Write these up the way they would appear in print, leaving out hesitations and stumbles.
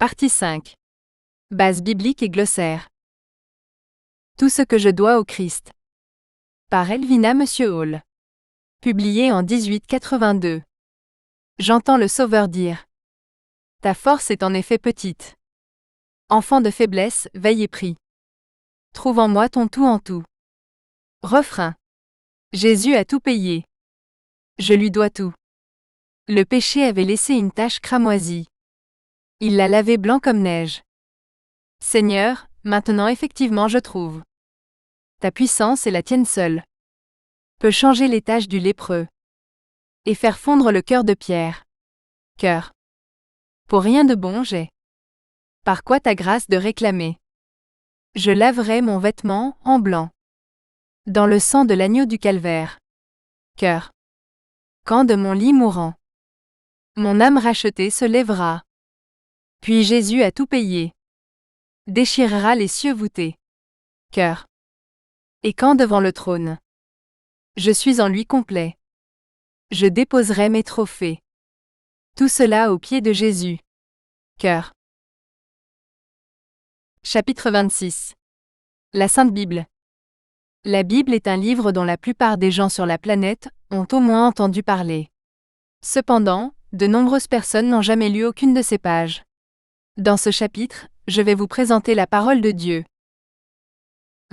Partie 5. Base biblique et glossaire. Tout ce que je dois au Christ. Par Elvina M. Hall. Publié en 1882. J'entends le Sauveur dire. Ta force est en effet petite. Enfant de faiblesse, veille et prie. Trouve en moi ton tout en tout. Refrain. Jésus a tout payé. Je lui dois tout. Le péché avait laissé une tache cramoisie. Il l'a lavé blanc comme neige. Seigneur, maintenant effectivement je trouve. Ta puissance est la tienne seule. Peut changer les taches du lépreux. Et faire fondre le cœur de pierre. Cœur. Pour rien de bon j'ai. Par quoi ta grâce de réclamer. Je laverai mon vêtement en blanc. Dans le sang de l'agneau du calvaire. Cœur. Quand de mon lit mourant. Mon âme rachetée se lèvera. Puis Jésus a tout payé. Déchirera les cieux voûtés. Cœur. Et quand devant le trône. Je suis en lui complet. Je déposerai mes trophées. Tout cela aux pieds de Jésus. Cœur. Chapitre 26. La Sainte Bible. La Bible est un livre dont la plupart des gens sur la planète ont au moins entendu parler. Cependant, de nombreuses personnes n'ont jamais lu aucune de ces pages. Dans ce chapitre, je vais vous présenter la parole de Dieu.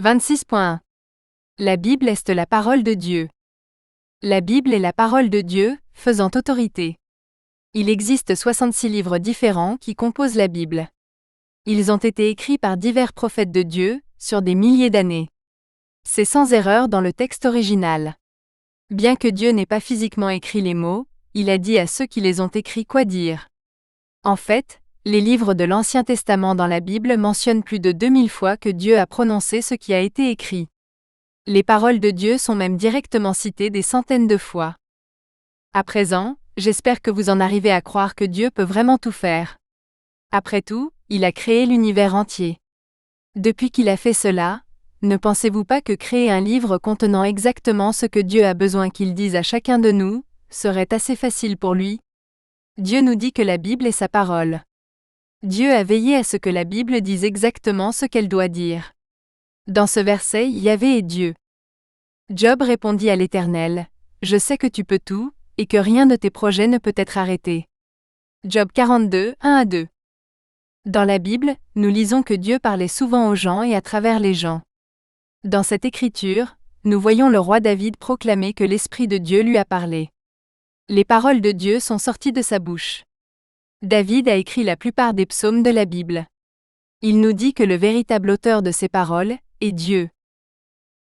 26.1. La Bible est la parole de Dieu. La Bible est la parole de Dieu, faisant autorité. Il existe 66 livres différents qui composent la Bible. Ils ont été écrits par divers prophètes de Dieu, sur des milliers d'années. C'est sans erreur dans le texte original. Bien que Dieu n'ait pas physiquement écrit les mots, il a dit à ceux qui les ont écrits quoi dire. En fait, les livres de l'Ancien Testament dans la Bible mentionnent plus de 2000 fois que Dieu a prononcé ce qui a été écrit. Les paroles de Dieu sont même directement citées des centaines de fois. À présent, j'espère que vous en arrivez à croire que Dieu peut vraiment tout faire. Après tout, il a créé l'univers entier. Depuis qu'il a fait cela, ne pensez-vous pas que créer un livre contenant exactement ce que Dieu a besoin qu'il dise à chacun de nous, serait assez facile pour lui? Dieu nous dit que la Bible est sa parole. Dieu a veillé à ce que la Bible dise exactement ce qu'elle doit dire. Dans ce verset, Yahvé est Dieu. Job répondit à l'Éternel, « Je sais que tu peux tout, et que rien de tes projets ne peut être arrêté. » Job 42, 1-2. Dans la Bible, nous lisons que Dieu parlait souvent aux gens et à travers les gens. Dans cette écriture, nous voyons le roi David proclamer que l'Esprit de Dieu lui a parlé. Les paroles de Dieu sont sorties de sa bouche. David a écrit la plupart des psaumes de la Bible. Il nous dit que le véritable auteur de ces paroles est Dieu.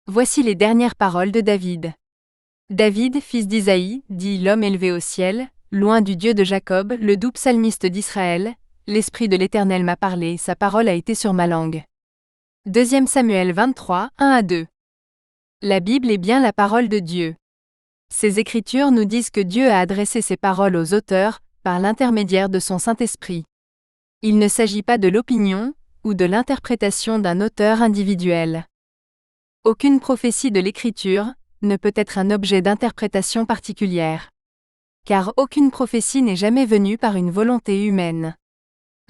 Voici les dernières paroles de David. David, fils d'Isaïe, dit l'homme élevé au ciel, loin du Dieu de Jacob, le doux psalmiste d'Israël, l'Esprit de l'Éternel m'a parlé, sa parole a été sur ma langue. 2 Samuel 23, 1-2. La Bible est bien la parole de Dieu. Ces écritures nous disent que Dieu a adressé ses paroles aux auteurs, par l'intermédiaire de son Saint-Esprit. Il ne s'agit pas de l'opinion, ou de l'interprétation d'un auteur individuel. Aucune prophétie de l'Écriture ne peut être un objet d'interprétation particulière. Car aucune prophétie n'est jamais venue par une volonté humaine.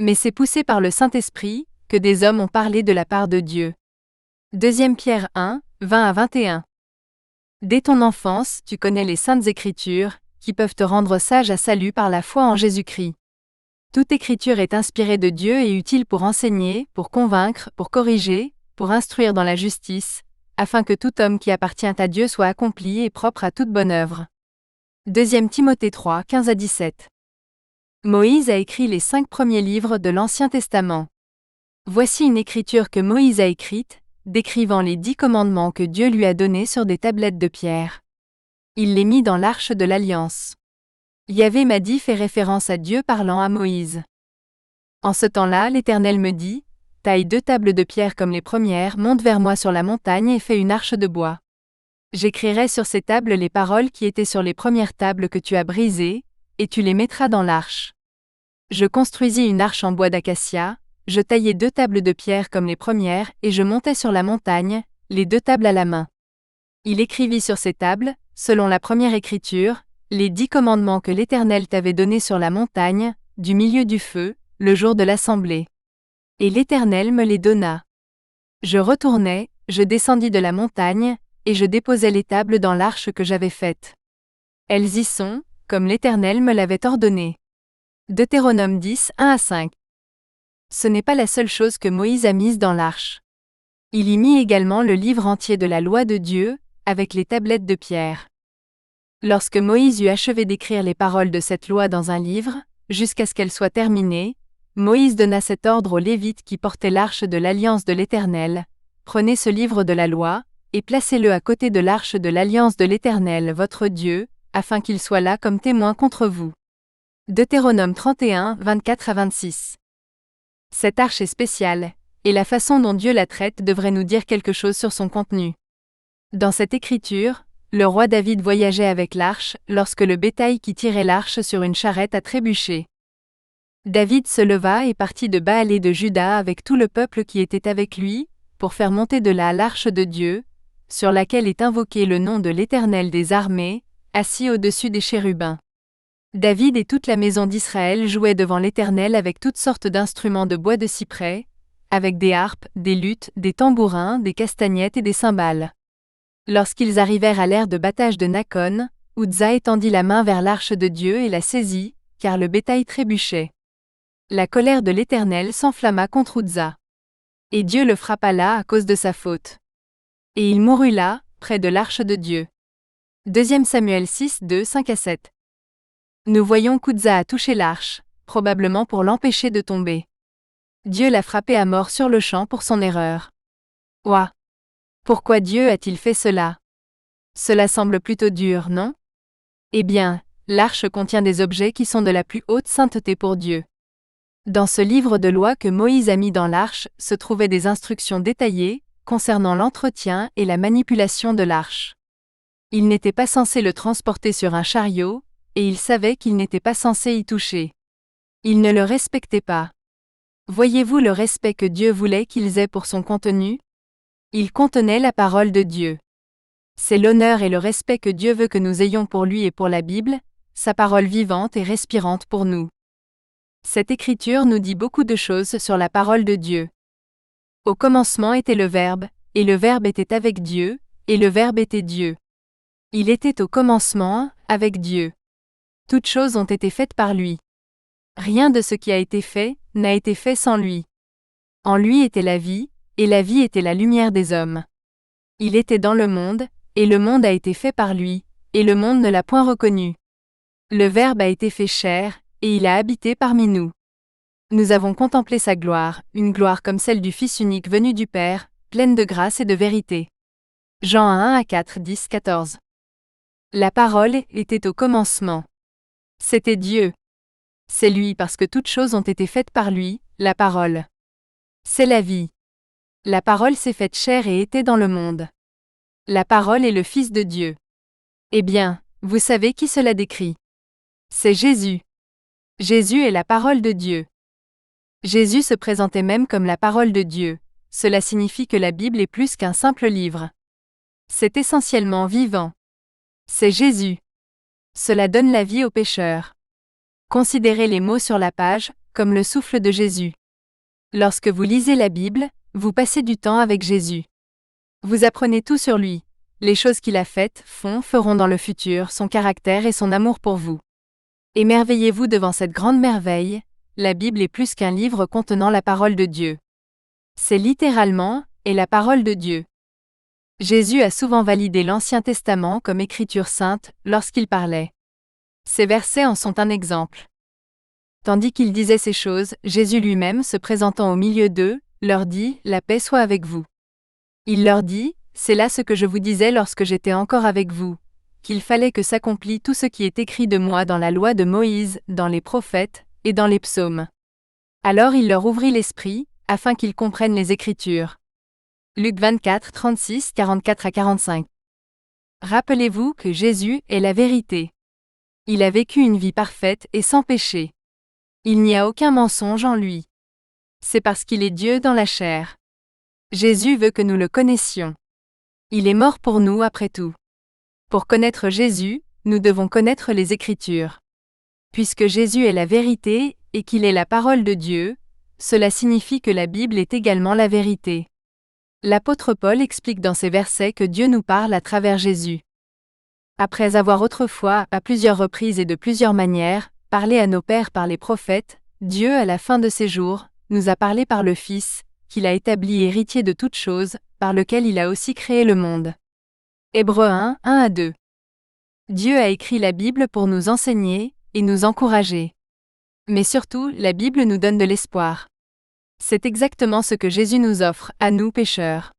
Mais c'est poussé par le Saint-Esprit que des hommes ont parlé de la part de Dieu. 2 Pierre 1, 20-21. Dès ton enfance, tu connais les saintes Écritures, qui peuvent te rendre sage à salut par la foi en Jésus-Christ. Toute écriture est inspirée de Dieu et utile pour enseigner, pour convaincre, pour corriger, pour instruire dans la justice, afin que tout homme qui appartient à Dieu soit accompli et propre à toute bonne œuvre. 2 Timothée 3, 15-17. Moïse a écrit les 5 premiers livres de l'Ancien Testament. Voici une écriture que Moïse a écrite, décrivant les 10 commandements que Dieu lui a donnés sur des tablettes de pierre. Il les mit dans l'arche de l'Alliance. Yahvé m'a dit fait référence à Dieu parlant à Moïse. En ce temps-là, l'Éternel me dit, taille 2 tables de pierre comme les premières, monte vers moi sur la montagne et fais une arche de bois. J'écrirai sur ces tables les paroles qui étaient sur les premières tables que tu as brisées, et tu les mettras dans l'arche. Je construisis une arche en bois d'acacia, je taillai 2 tables de pierre comme les premières, et je montai sur la montagne, les 2 tables à la main. Il écrivit sur ces tables, selon la première écriture, les 10 commandements que l'Éternel t'avait donnés sur la montagne, du milieu du feu, le jour de l'assemblée. Et l'Éternel me les donna. Je retournai, je descendis de la montagne, et je déposai les tables dans l'arche que j'avais faite. Elles y sont, comme l'Éternel me l'avait ordonné. Deutéronome 10, 1-5. Ce n'est pas la seule chose que Moïse a mise dans l'arche. Il y mit également le livre entier de la loi de Dieu, avec les tablettes de pierre. Lorsque Moïse eut achevé d'écrire les paroles de cette loi dans un livre, jusqu'à ce qu'elle soit terminée, Moïse donna cet ordre aux Lévites qui portaient l'arche de l'alliance de l'Éternel: prenez ce livre de la loi, et placez-le à côté de l'arche de l'alliance de l'Éternel votre Dieu, afin qu'il soit là comme témoin contre vous. Deutéronome 31, 24-26. Cette arche est spéciale, et la façon dont Dieu la traite devrait nous dire quelque chose sur son contenu. Dans cette écriture, le roi David voyageait avec l'arche lorsque le bétail qui tirait l'arche sur une charrette a trébuché. David se leva et partit de Baal et de Juda avec tout le peuple qui était avec lui, pour faire monter de là l'arche de Dieu, sur laquelle est invoqué le nom de l'Éternel des armées, assis au-dessus des chérubins. David et toute la maison d'Israël jouaient devant l'Éternel avec toutes sortes d'instruments de bois de cyprès, avec des harpes, des luths, des tambourins, des castagnettes et des cymbales. Lorsqu'ils arrivèrent à l'aire de battage de Nakon, Uzzah étendit la main vers l'arche de Dieu et la saisit, car le bétail trébuchait. La colère de l'Éternel s'enflamma contre Uzzah. Et Dieu le frappa là à cause de sa faute. Et il mourut là, près de l'arche de Dieu. 2 Samuel 6, 2, 5-7. Nous voyons qu'Uzzah a touché l'arche, probablement pour l'empêcher de tomber. Dieu l'a frappé à mort sur le champ pour son erreur. Ouah! Pourquoi Dieu a-t-il fait cela? Cela semble plutôt dur, non? Eh bien, l'arche contient des objets qui sont de la plus haute sainteté pour Dieu. Dans ce livre de loi que Moïse a mis dans l'arche se trouvaient des instructions détaillées concernant l'entretien et la manipulation de l'arche. Il n'était pas censé le transporter sur un chariot, et il savait qu'il n'était pas censé y toucher. Il ne le respectait pas. Voyez-vous le respect que Dieu voulait qu'ils aient pour son contenu? Il contenait la parole de Dieu. C'est l'honneur et le respect que Dieu veut que nous ayons pour lui et pour la Bible, sa parole vivante et respirante pour nous. Cette écriture nous dit beaucoup de choses sur la parole de Dieu. Au commencement était le Verbe, et le Verbe était avec Dieu, et le Verbe était Dieu. Il était au commencement, avec Dieu. Toutes choses ont été faites par lui. Rien de ce qui a été fait n'a été fait sans lui. En lui était la vie, et la vie était la lumière des hommes. Il était dans le monde, et le monde a été fait par lui, et le monde ne l'a point reconnu. Le Verbe a été fait chair, et il a habité parmi nous. Nous avons contemplé sa gloire, une gloire comme celle du Fils unique venu du Père, pleine de grâce et de vérité. Jean 1-4, 10-14. La parole était au commencement. C'était Dieu. C'est lui parce que toutes choses ont été faites par lui, la parole. C'est la vie. La parole s'est faite chair et était dans le monde. La parole est le Fils de Dieu. Eh bien, vous savez qui cela décrit? C'est Jésus. Jésus est la parole de Dieu. Jésus se présentait même comme la parole de Dieu. Cela signifie que la Bible est plus qu'un simple livre. C'est essentiellement vivant. C'est Jésus. Cela donne la vie aux pécheurs. Considérez les mots sur la page, comme le souffle de Jésus. Lorsque vous lisez la Bible, vous passez du temps avec Jésus. Vous apprenez tout sur lui, les choses qu'il a faites, feront dans le futur, son caractère et son amour pour vous. Émerveillez-vous devant cette grande merveille, la Bible est plus qu'un livre contenant la parole de Dieu. C'est littéralement, et la parole de Dieu. Jésus a souvent validé l'Ancien Testament comme écriture sainte lorsqu'il parlait. Ces versets en sont un exemple. Tandis qu'il disait ces choses, Jésus lui-même, se présentant au milieu d'eux, leur dit « La paix soit avec vous ». Il leur dit « C'est là ce que je vous disais lorsque j'étais encore avec vous, qu'il fallait que s'accomplît tout ce qui est écrit de moi dans la loi de Moïse, dans les prophètes, et dans les psaumes. » Alors il leur ouvrit l'esprit, afin qu'ils comprennent les Écritures. Luc 24, 36, 44-45. Rappelez-vous que Jésus est la vérité. Il a vécu une vie parfaite et sans péché. Il n'y a aucun mensonge en lui. C'est parce qu'il est Dieu dans la chair. Jésus veut que nous le connaissions. Il est mort pour nous après tout. Pour connaître Jésus, nous devons connaître les Écritures. Puisque Jésus est la vérité, et qu'il est la parole de Dieu, cela signifie que la Bible est également la vérité. L'apôtre Paul explique dans ces versets que Dieu nous parle à travers Jésus. Après avoir autrefois, à plusieurs reprises et de plusieurs manières, parlé à nos pères par les prophètes, Dieu à la fin de ses jours, nous a parlé par le Fils, qu'il a établi héritier de toutes choses, par lequel il a aussi créé le monde. Hébreux 1, 1-2. Dieu a écrit la Bible pour nous enseigner et nous encourager. Mais surtout, la Bible nous donne de l'espoir. C'est exactement ce que Jésus nous offre, à nous pécheurs.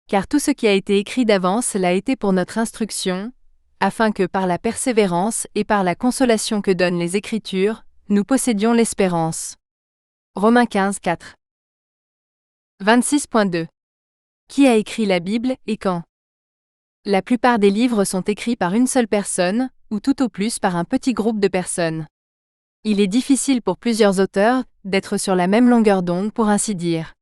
Car tout ce qui a été écrit d'avance l'a été pour notre instruction, afin que par la persévérance et par la consolation que donnent les Écritures, nous possédions l'espérance. Romains 15, 4. 26.2. Qui a écrit la Bible et quand? La plupart des livres sont écrits par une seule personne, ou tout au plus par un petit groupe de personnes. Il est difficile pour plusieurs auteurs d'être sur la même longueur d'onde pour ainsi dire.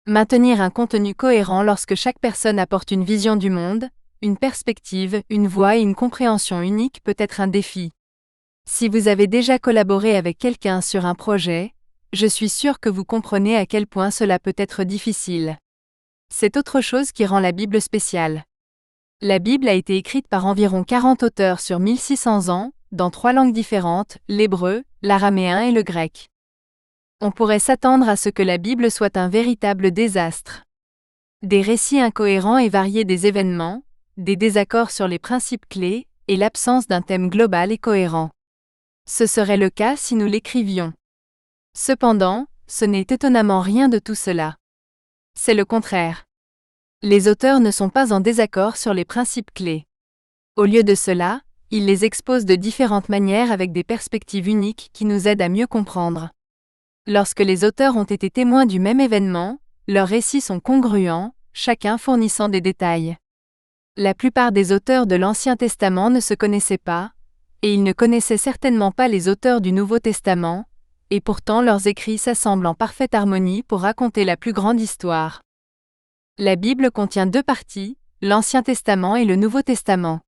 Maintenir un contenu cohérent lorsque chaque personne apporte une vision du monde, une perspective, une voix et une compréhension unique peut être un défi. Si vous avez déjà collaboré avec quelqu'un sur un projet, je suis sûr que vous comprenez à quel point cela peut être difficile. C'est autre chose qui rend la Bible spéciale. La Bible a été écrite par environ 40 auteurs sur 1600 ans, dans 3 langues différentes, l'hébreu, l'araméen et le grec. On pourrait s'attendre à ce que la Bible soit un véritable désastre. Des récits incohérents et variés des événements, des désaccords sur les principes clés, et l'absence d'un thème global et cohérent. Ce serait le cas si nous l'écrivions. Cependant, ce n'est étonnamment rien de tout cela. C'est le contraire. Les auteurs ne sont pas en désaccord sur les principes clés. Au lieu de cela, ils les exposent de différentes manières avec des perspectives uniques qui nous aident à mieux comprendre. Lorsque les auteurs ont été témoins du même événement, leurs récits sont congruents, chacun fournissant des détails. La plupart des auteurs de l'Ancien Testament ne se connaissaient pas, et ils ne connaissaient certainement pas les auteurs du Nouveau Testament, et pourtant leurs écrits s'assemblent en parfaite harmonie pour raconter la plus grande histoire. La Bible contient 2 parties, l'Ancien Testament et le Nouveau Testament.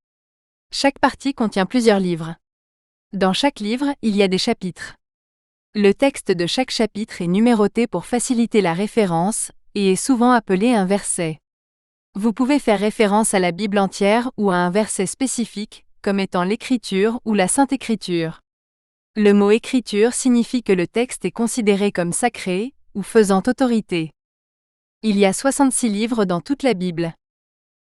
Chaque partie contient plusieurs livres. Dans chaque livre, il y a des chapitres. Le texte de chaque chapitre est numéroté pour faciliter la référence, et est souvent appelé un verset. Vous pouvez faire référence à la Bible entière ou à un verset spécifique, comme étant l'Écriture ou la Sainte Écriture. Le mot Écriture signifie que le texte est considéré comme sacré, ou faisant autorité. Il y a 66 livres dans toute la Bible.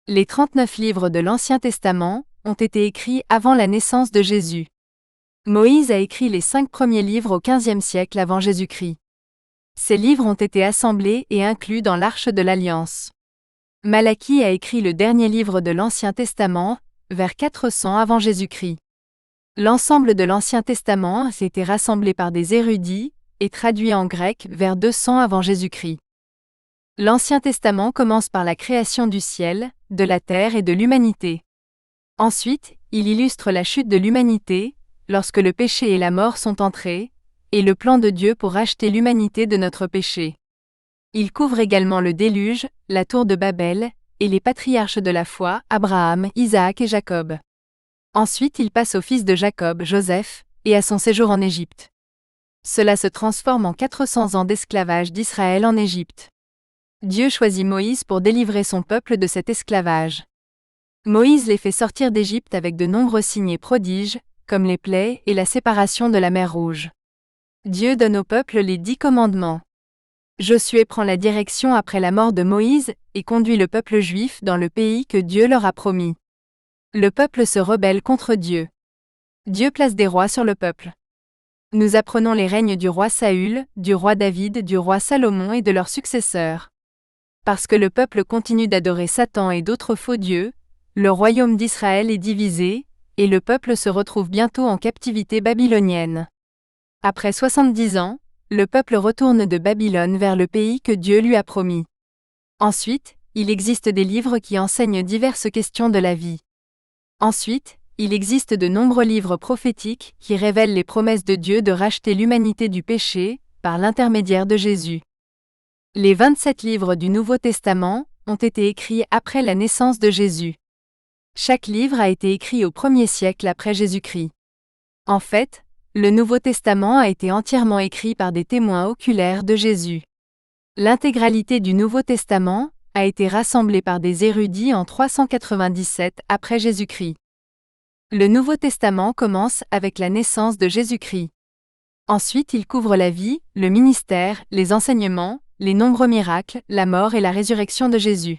Les 39 livres de l'Ancien Testament ont été écrits avant la naissance de Jésus. Moïse a écrit les 5 premiers livres au XVe siècle avant Jésus-Christ. Ces livres ont été assemblés et inclus dans l'Arche de l'Alliance. Malachie a écrit le dernier livre de l'Ancien Testament, vers 400 avant Jésus-Christ. L'ensemble de l'Ancien Testament a été rassemblé par des érudits et traduit en grec vers 200 avant Jésus-Christ. L'Ancien Testament commence par la création du ciel, de la terre et de l'humanité. Ensuite, il illustre la chute de l'humanité, lorsque le péché et la mort sont entrés, et le plan de Dieu pour racheter l'humanité de notre péché. Il couvre également le déluge, la tour de Babel, et les patriarches de la foi, Abraham, Isaac et Jacob. Ensuite il passe au fils de Jacob, Joseph, et à son séjour en Égypte. Cela se transforme en 400 ans d'esclavage d'Israël en Égypte. Dieu choisit Moïse pour délivrer son peuple de cet esclavage. Moïse les fait sortir d'Égypte avec de nombreux signes et prodiges, comme les plaies et la séparation de la mer Rouge. Dieu donne au peuple les 10 commandements. Josué prend la direction après la mort de Moïse et conduit le peuple juif dans le pays que Dieu leur a promis. Le peuple se rebelle contre Dieu. Dieu place des rois sur le peuple. Nous apprenons les règnes du roi Saül, du roi David, du roi Salomon et de leurs successeurs. Parce que le peuple continue d'adorer Satan et d'autres faux dieux, le royaume d'Israël est divisé, et le peuple se retrouve bientôt en captivité babylonienne. Après 70 ans, le peuple retourne de Babylone vers le pays que Dieu lui a promis. Ensuite, il existe des livres qui enseignent diverses questions de la vie. Ensuite, il existe de nombreux livres prophétiques qui révèlent les promesses de Dieu de racheter l'humanité du péché, par l'intermédiaire de Jésus. Les 27 livres du Nouveau Testament ont été écrits après la naissance de Jésus. Chaque livre a été écrit au 1er siècle après Jésus-Christ. En fait, Le Nouveau Testament a été entièrement écrit par des témoins oculaires de Jésus. L'intégralité du Nouveau Testament a été rassemblée par des érudits en 397 après Jésus-Christ. Le Nouveau Testament commence avec la naissance de Jésus-Christ. Ensuite, il couvre la vie, le ministère, les enseignements, les nombreux miracles, la mort et la résurrection de Jésus.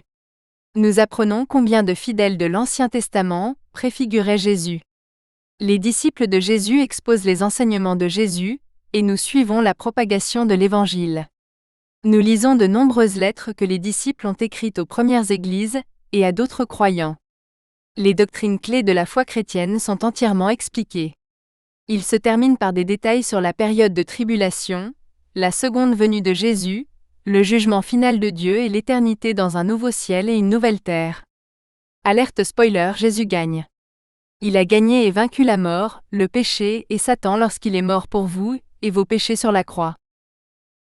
Nous apprenons combien de fidèles de l'Ancien Testament préfiguraient Jésus. Les disciples de Jésus exposent les enseignements de Jésus, et nous suivons la propagation de l'Évangile. Nous lisons de nombreuses lettres que les disciples ont écrites aux premières églises, et à d'autres croyants. Les doctrines clés de la foi chrétienne sont entièrement expliquées. Il se termine par des détails sur la période de tribulation, la seconde venue de Jésus, le jugement final de Dieu et l'éternité dans un nouveau ciel et une nouvelle terre. Alerte spoiler, Jésus gagne. Il a gagné et vaincu la mort, le péché et Satan lorsqu'il est mort pour vous et vos péchés sur la croix.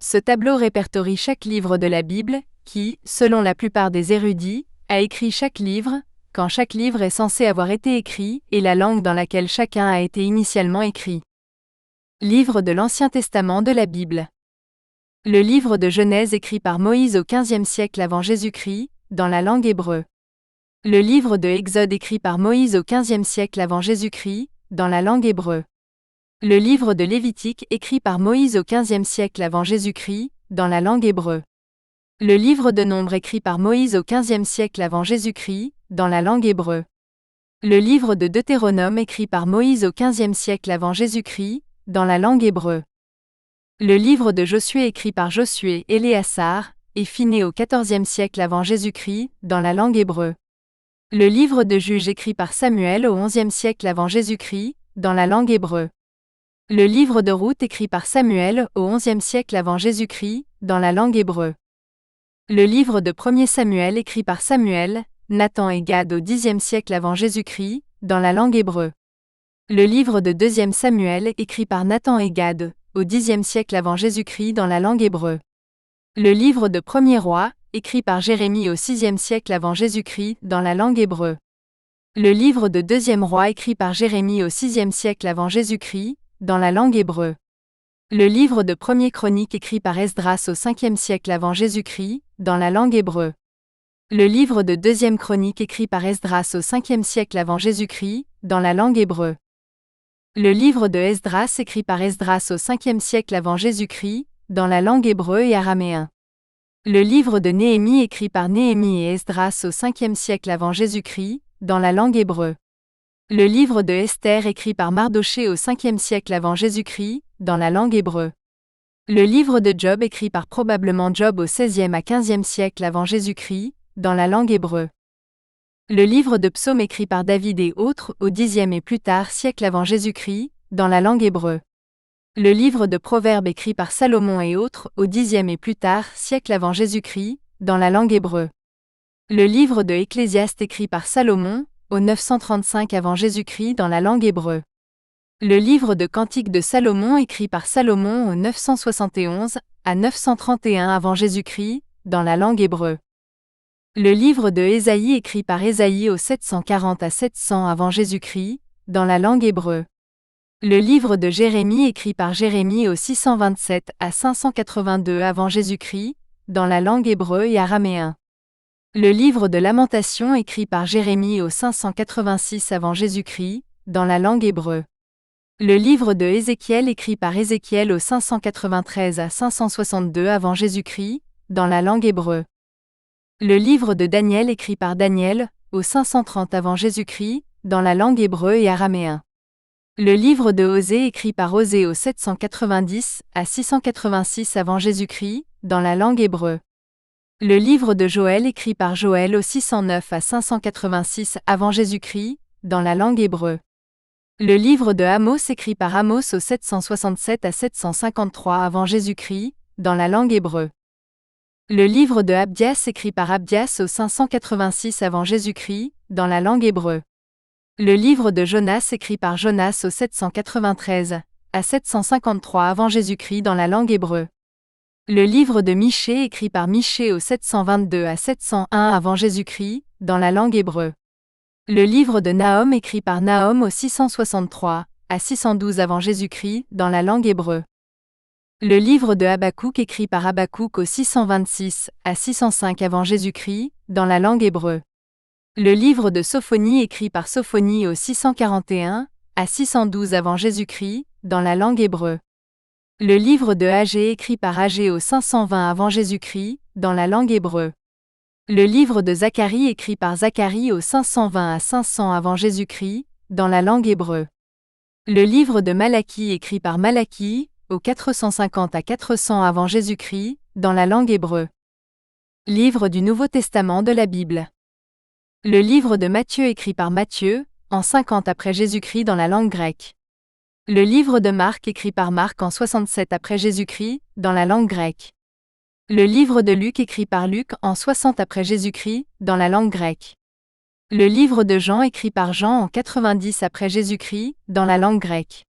Ce tableau répertorie chaque livre de la Bible, qui, selon la plupart des érudits, a écrit chaque livre, quand chaque livre est censé avoir été écrit, et la langue dans laquelle chacun a été initialement écrit. Livre de l'Ancien Testament de la Bible. Le livre de Genèse écrit par Moïse au XVe siècle avant Jésus-Christ, dans la langue hébreu. Le livre de Exode écrit par Moïse au XVe siècle avant Jésus-Christ, dans la langue hébreu. Le livre de Lévitique écrit par Moïse au XVe siècle avant Jésus-Christ, dans la langue hébreu. Le livre de Nombres écrit par Moïse au XVe siècle avant Jésus-Christ, dans la langue hébreu. Le livre de Deutéronome écrit par Moïse au XVe siècle avant Jésus-Christ, dans la langue hébreu. Le livre de Josué écrit par Josué, Éléazar, et Phiné au XIVe siècle avant Jésus-Christ, dans la langue hébreu. Le livre de Juges écrit par Samuel au XIe siècle avant Jésus-Christ, dans la langue hébreu. Le livre de Ruth écrit par Samuel au XIe siècle avant Jésus-Christ, dans la langue hébreu. Le livre de 1er Samuel écrit par Samuel, Nathan et Gad au Xe siècle avant Jésus-Christ, dans la langue hébreu. Le livre de 2e Samuel écrit par Nathan et Gad au Xe siècle avant Jésus-Christ dans la langue hébreu. Le livre de 1er Roi, écrit par Jérémie au VIe siècle avant Jésus-Christ dans la langue hébreu. Le livre de 2e Roi écrit par Jérémie au VIe siècle avant Jésus-Christ, dans la langue hébreu. Le livre de 1er Chronique écrit par Esdras au 5e siècle avant Jésus-Christ, dans la langue hébreu. Le livre de 2e Chronique écrit par Esdras au 5e siècle avant Jésus-Christ, dans la langue hébreu. Le livre de Esdras écrit par Esdras au 5e siècle avant Jésus-Christ, dans la langue hébreu et araméen. Le livre de Néhémie écrit par Néhémie et Esdras au 5e siècle avant Jésus-Christ, dans la langue hébreu. Le livre de Esther écrit par Mardochée au 5e siècle avant Jésus-Christ, dans la langue hébreu. Le livre de Job écrit par probablement Job au 16e à 15e siècle avant Jésus-Christ, dans la langue hébreu. Le livre de Psaumes écrit par David et autres au 10e et plus tard siècle avant Jésus-Christ, dans la langue hébreu. Le livre de Proverbes écrit par Salomon et autres au 10e et plus tard siècle avant Jésus-Christ, dans la langue hébreu. Le livre de Ecclésiaste écrit par Salomon, au 935 avant Jésus-Christ dans la langue hébreu. Le livre de Cantiques de Salomon écrit par Salomon au 971 à 931 avant Jésus-Christ, dans la langue hébreu. Le livre de Ésaïe écrit par Ésaïe au 740 à 700 avant Jésus-Christ, dans la langue hébreu. Le livre de Jérémie écrit par Jérémie au 627 à 582 avant Jésus-Christ, dans la langue hébreu et araméen. Le livre de Lamentation écrit par Jérémie au 586 avant Jésus-Christ, dans la langue hébreu. Le livre de Ézéchiel écrit par Ézéchiel au 593 à 562 avant Jésus-Christ, dans la langue hébreu. Le livre de Daniel écrit par Daniel, au 530 avant Jésus-Christ, dans la langue hébreu et araméen. Le livre de Osée écrit par Osée au 790 à 686 avant Jésus-Christ, dans la langue hébreu. Le livre de Joël écrit par Joël au 609 à 586 avant Jésus-Christ, dans la langue hébreu. Le livre de Amos écrit par Amos au 767 à 753 avant Jésus-Christ, dans la langue hébreu. Le livre de Abdias écrit par Abdias au 586 avant Jésus-Christ, dans la langue hébreu. Le livre de Jonas écrit par Jonas au 793 à 753 avant Jésus-Christ dans la langue hébreu. Le livre de Michée écrit par Michée au 722 à 701 avant Jésus-Christ, dans la langue hébreu. Le livre de Nahum écrit par Nahum au 663 à 612 avant Jésus-Christ, dans la langue hébreu. Le livre de Habakkuk écrit par Habakkuk au 626 à 605 avant Jésus-Christ, dans la langue hébreu. Le livre de Sophonie écrit par Sophonie au 641 à 612 avant Jésus-Christ, dans la langue hébreu. Le livre de Agé écrit par Agé au 520 avant Jésus-Christ, dans la langue hébreu. Le livre de Zacharie écrit par Zacharie au 520 à 500 avant Jésus-Christ, dans la langue hébreu. Le livre de Malachie écrit par Malachie, au 450 à 400 avant Jésus-Christ, dans la langue hébreu. Livre du Nouveau Testament de la Bible. Le livre de Matthieu écrit par Matthieu, en 50 après Jésus-Christ dans la langue grecque. Le livre de Marc écrit par Marc en 67 après Jésus-Christ, dans la langue grecque. Le livre de Luc écrit par Luc en 60 après Jésus-Christ, dans la langue grecque. Le livre de Jean écrit par Jean en 90 après Jésus-Christ, dans la langue grecque.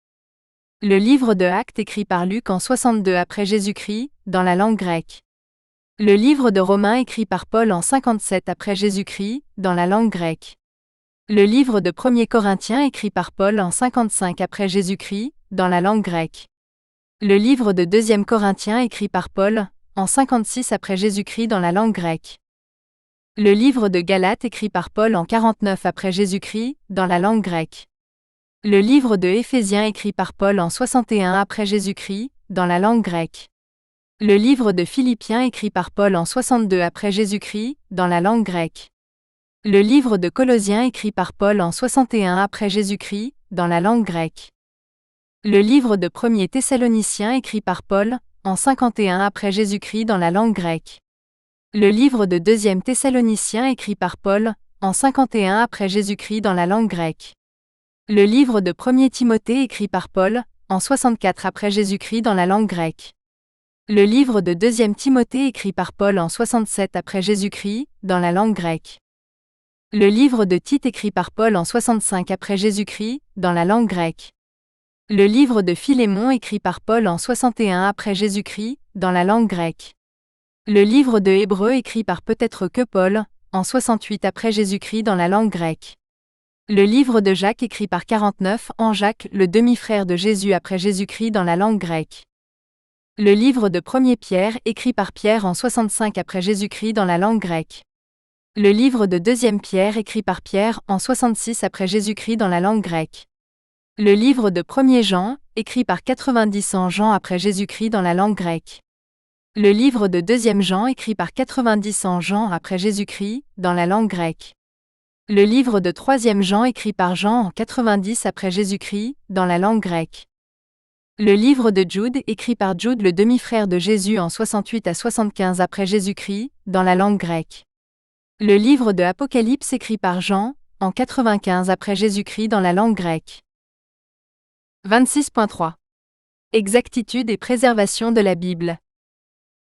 Le livre de Actes écrit par Luc en 62 après Jésus-Christ, dans la langue grecque. Le livre de Romains écrit par Paul en 57 après Jésus-Christ, dans la langue grecque. Le livre de 1er Corinthiens écrit par Paul en 55 après Jésus-Christ, dans la langue grecque. Le livre de 2e Corinthiens écrit par Paul, en 56 après Jésus-Christ dans la langue grecque. Le livre de Galates écrit par Paul en 49 après Jésus-Christ, dans la langue grecque. Le livre de Éphésiens écrit par Paul en 61 après Jésus-Christ, dans la langue grecque. Le livre de Philippiens écrit par Paul en 62 après Jésus-Christ, dans la langue grecque. Le livre de Colossiens écrit par Paul en 61 après Jésus-Christ, dans la langue grecque. Le livre de 1er Thessaloniciens écrit par Paul, en 51 après Jésus-Christ dans la langue grecque. Le livre de 2e Thessaloniciens écrit par Paul, en 51 après Jésus-Christ dans la langue grecque. Le livre de 1er Timothée écrit par Paul, en 64 après Jésus-Christ dans la langue grecque. Le livre de 2e Timothée écrit par Paul en 67 après Jésus-Christ, dans la langue grecque. Le livre de Tite écrit par Paul en 65 après Jésus-Christ, dans la langue grecque. Le livre de Philémon écrit par Paul en 61 après Jésus-Christ, dans la langue grecque. Le livre de Hébreux écrit par peut-être que Paul, en 68 après Jésus-Christ dans la langue grecque. Le livre de Jacques écrit par 49 en Jacques, le demi-frère de Jésus après Jésus-Christ dans la langue grecque. Le livre de 1er Pierre écrit par Pierre en 65 après Jésus-Christ dans la langue grecque. Le livre de 2e Pierre écrit par Pierre en 66 après Jésus-Christ dans la langue grecque. Le livre de 1er Jean, écrit par 90 en Jean après Jésus-Christ dans la langue grecque. Le livre de 2e Jean écrit par 90 en Jean après Jésus-Christ, dans la langue grecque. Le livre de 3e Jean écrit par Jean en 90 après Jésus-Christ, dans la langue grecque. Le livre de Jude écrit par Jude le demi-frère de Jésus en 68 à 75 après Jésus-Christ, dans la langue grecque. Le livre de Apocalypse écrit par Jean, en 95 après Jésus-Christ dans la langue grecque. 26.3. Exactitude et préservation de la Bible.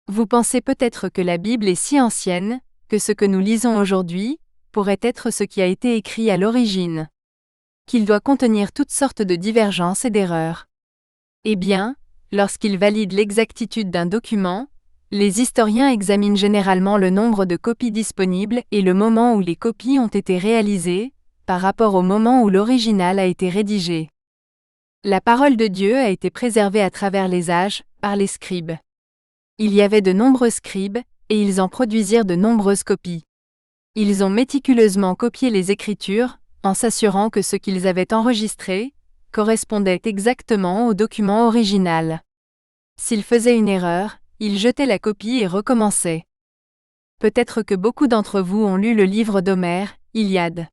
Vous pensez peut-être que la Bible est si ancienne, que ce que nous lisons aujourd'hui, pourrait être ce qui a été écrit à l'origine. Qu'il doit contenir toutes sortes de divergences et d'erreurs. Eh bien, lorsqu'ils valident l'exactitude d'un document, les historiens examinent généralement le nombre de copies disponibles et le moment où les copies ont été réalisées, par rapport au moment où l'original a été rédigé. La parole de Dieu a été préservée à travers les âges, par les scribes. Il y avait de nombreux scribes, et ils en produisirent de nombreuses copies. Ils ont méticuleusement copié les Écritures, en s'assurant que ce qu'ils avaient enregistré correspondait exactement au document original. S'ils faisaient une erreur, ils jetaient la copie et recommençaient. Peut-être que beaucoup d'entre vous ont lu le livre d'Homère, Iliade.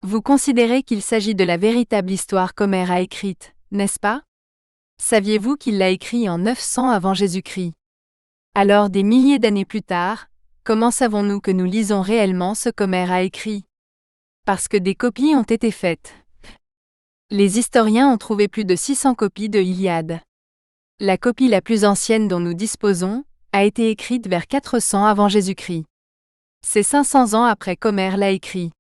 Vous considérez qu'il s'agit de la véritable histoire qu'Homère a écrite, n'est-ce pas? Saviez-vous qu'il l'a écrit en 900 avant Jésus-Christ? Alors des milliers d'années plus tard, comment savons-nous que nous lisons réellement ce qu'Homère a écrit? Parce que des copies ont été faites. Les historiens ont trouvé plus de 600 copies de Iliade. La copie la plus ancienne dont nous disposons a été écrite vers 400 avant Jésus-Christ. C'est 500 ans après qu'Homère l'a écrit.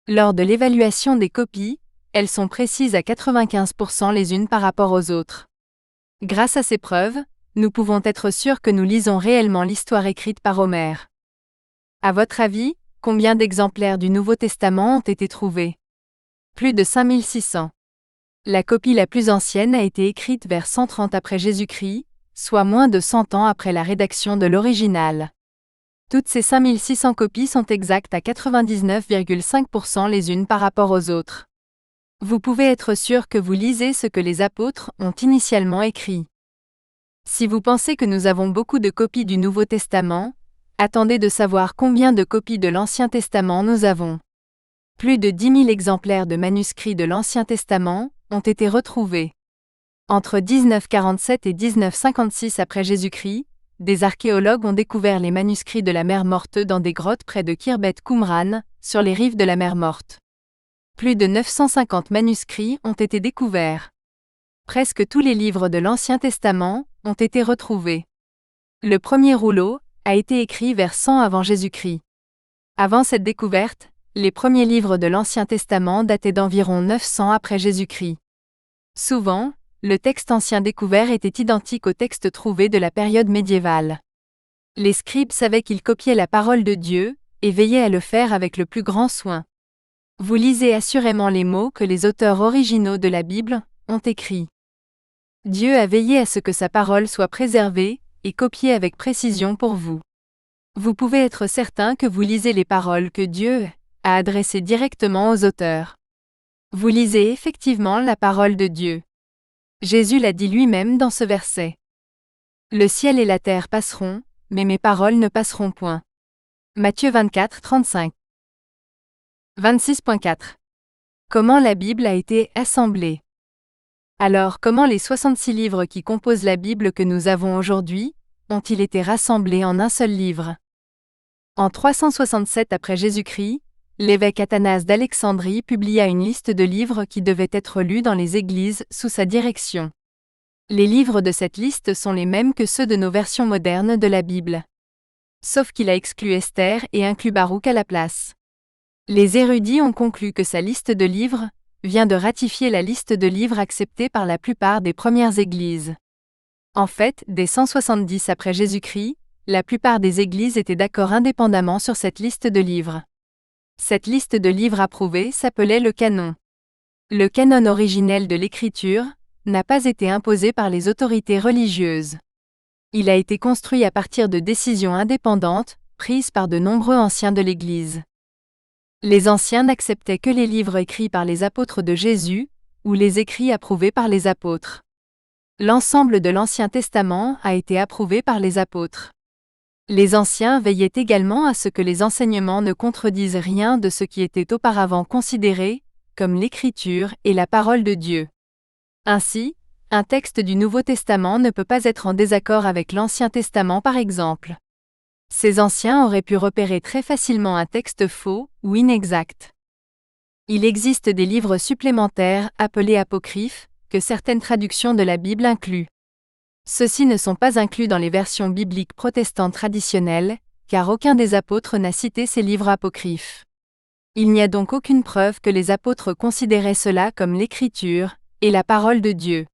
Lors de l'évaluation des copies, elles sont précises à 95% les unes par rapport aux autres. Grâce à ces preuves, nous pouvons être sûrs que nous lisons réellement l'histoire écrite par Homère. À votre avis, combien d'exemplaires du Nouveau Testament ont été trouvés? Plus de 5600. La copie la plus ancienne a été écrite vers 130 après Jésus-Christ, soit moins de 100 ans après la rédaction de l'original. Toutes ces 5600 copies sont exactes à 99,5% les unes par rapport aux autres. Vous pouvez être sûr que vous lisez ce que les apôtres ont initialement écrit. Si vous pensez que nous avons beaucoup de copies du Nouveau Testament, attendez de savoir combien de copies de l'Ancien Testament nous avons. Plus de 10 000 exemplaires de manuscrits de l'Ancien Testament ont été retrouvés. Entre 1947 et 1956 après Jésus-Christ, des archéologues ont découvert les manuscrits de la mer Morte dans des grottes près de Khirbet Qumran, sur les rives de la mer Morte. Plus de 950 manuscrits ont été découverts. Presque tous les livres de l'Ancien Testament ont été retrouvés. Le premier rouleau a été écrit vers 100 avant Jésus-Christ. Avant cette découverte, les premiers livres de l'Ancien Testament dataient d'environ 900 après Jésus-Christ. Souvent, le texte ancien découvert était identique au texte trouvé de la période médiévale. Les scribes savaient qu'ils copiaient la parole de Dieu, et veillaient à le faire avec le plus grand soin. Vous lisez assurément les mots que les auteurs originaux de la Bible ont écrits. Dieu a veillé à ce que sa parole soit préservée et copiée avec précision pour vous. Vous pouvez être certain que vous lisez les paroles que Dieu a adressées directement aux auteurs. Vous lisez effectivement la parole de Dieu. Jésus l'a dit lui-même dans ce verset. Le ciel et la terre passeront, mais mes paroles ne passeront point. Matthieu 24, 35. 26.4. Comment la Bible a été assemblée? Alors, comment les 66 livres qui composent la Bible que nous avons aujourd'hui ont-ils été rassemblés en un seul livre? En 367 après Jésus-Christ, l'évêque Athanase d'Alexandrie publia une liste de livres qui devaient être lus dans les églises sous sa direction. Les livres de cette liste sont les mêmes que ceux de nos versions modernes de la Bible. Sauf qu'il a exclu Esther et inclus Baruch à la place. Les érudits ont conclu que sa liste de livres vient de ratifier la liste de livres acceptée par la plupart des premières églises. En fait, dès 170 après Jésus-Christ, la plupart des églises étaient d'accord indépendamment sur cette liste de livres. Cette liste de livres approuvés s'appelait le canon. Le canon originel de l'Écriture n'a pas été imposé par les autorités religieuses. Il a été construit à partir de décisions indépendantes, prises par de nombreux anciens de l'Église. Les anciens n'acceptaient que les livres écrits par les apôtres de Jésus, ou les écrits approuvés par les apôtres. L'ensemble de l'Ancien Testament a été approuvé par les apôtres. Les anciens veillaient également à ce que les enseignements ne contredisent rien de ce qui était auparavant considéré comme l'Écriture et la parole de Dieu. Ainsi, un texte du Nouveau Testament ne peut pas être en désaccord avec l'Ancien Testament par exemple. Ces anciens auraient pu repérer très facilement un texte faux ou inexact. Il existe des livres supplémentaires appelés apocryphes, que certaines traductions de la Bible incluent. Ceux-ci ne sont pas inclus dans les versions bibliques protestantes traditionnelles, car aucun des apôtres n'a cité ces livres apocryphes. Il n'y a donc aucune preuve que les apôtres considéraient cela comme l'Écriture et la parole de Dieu.